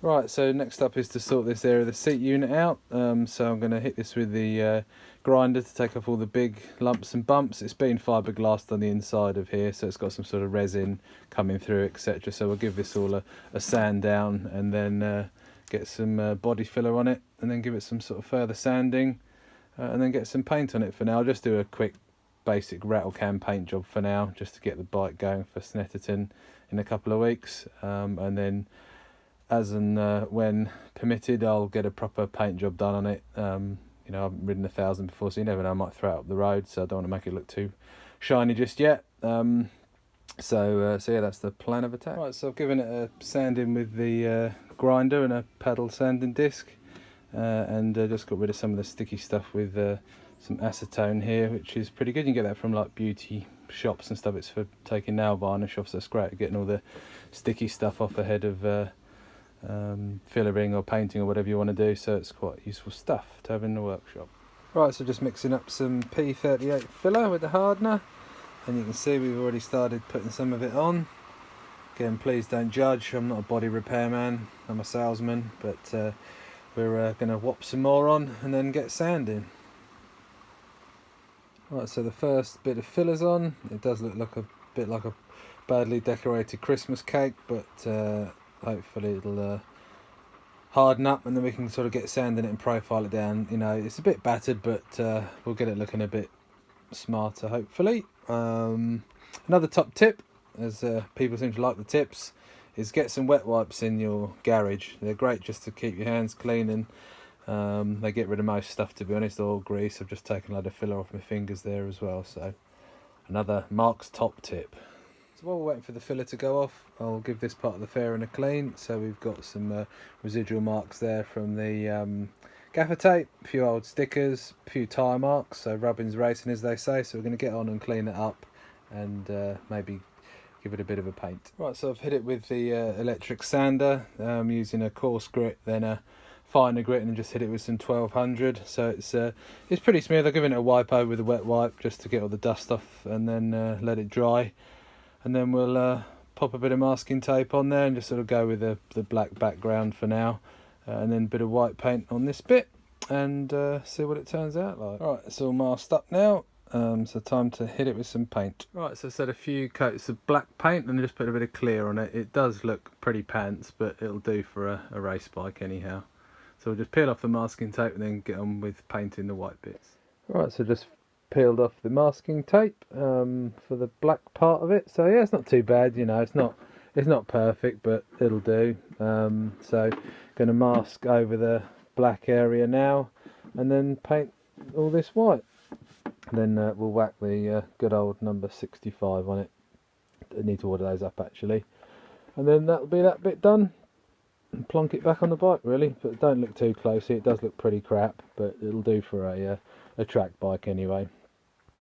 Right, so next up is to sort this area of the seat unit out. So I'm going to hit this with the grinder to take off all the big lumps and bumps. It's been fiberglassed on the inside of here, so it's got some sort of resin coming through, etc. So we'll give this all a sand down and then get some body filler on it, and then give it some sort of further sanding, and then get some paint on it. For now, I'll just do a quick basic rattle can paint job for now, just to get the bike going for Snetterton in a couple of weeks, and then as and when permitted, I'll get a proper paint job done on it. You know, I haven't ridden 1,000 before, so you never know, I might throw it up the road, so I don't want to make it look too shiny just yet. So yeah, that's the plan of attack. Right, so I've given it a sanding with the grinder and a paddle sanding disc, and just got rid of some of the sticky stuff with some acetone here, which is pretty good. You can get that from like beauty shops and stuff. It's for taking nail varnish off, so it's great at getting all the sticky stuff off ahead of fillering or painting or whatever you want to do, so it's quite useful stuff to have in the workshop. Right, so just mixing up some P38 filler with the hardener, and you can see we've already started putting some of it on. Again, please don't judge, I'm not a body repairman, I'm a salesman, but we're going to whop some more on and then get sanding. Right, so the first bit of filler's on. It does look like a bit like a badly decorated Christmas cake, but hopefully it'll harden up, and then we can sort of get sanding it and profile it down. You know, it's a bit battered, but we'll get it looking a bit smarter, hopefully. Another top tip, as people seem to like the tips, is get some wet wipes in your garage. They're great just to keep your hands clean, and they get rid of most stuff, to be honest, oil, grease. I've just taken a load of filler off my fingers there as well, so another Mark's top tip. So while we're waiting for the filler to go off, I'll give this part of the fairing a clean. So we've got some residual marks there from the gaffer tape, a few old stickers, a few tyre marks, so rubbing's racing, as they say. So we're going to get on and clean it up, and maybe give it a bit of a paint. Right, so I've hit it with the electric sander, using a coarse grit, then a finer grit, and just hit it with some 1200. So it's pretty smooth. I've given it a wipe over with a wet wipe just to get all the dust off, and then let it dry. And then we'll pop a bit of masking tape on there and just sort of go with the black background for now, and then a bit of white paint on this bit, and see what it turns out like. Right, it's all masked up now, so time to hit it with some paint. Right, so I said a few coats of black paint and just put a bit of clear on it. It does look pretty pants, but it'll do for a race bike anyhow. So we'll just peel off the masking tape and then get on with painting the white bits. Right, so just peeled off the masking tape for the black part of it. So yeah, it's not too bad, you know, it's not perfect, but it'll do. So going to mask over the black area now, and then paint all this white. And then we'll whack the good old number 65 on it. I need to order those up actually. And then that'll be that bit done, and plonk it back on the bike really. But don't look too closely, it does look pretty crap, but it'll do for a track bike anyway.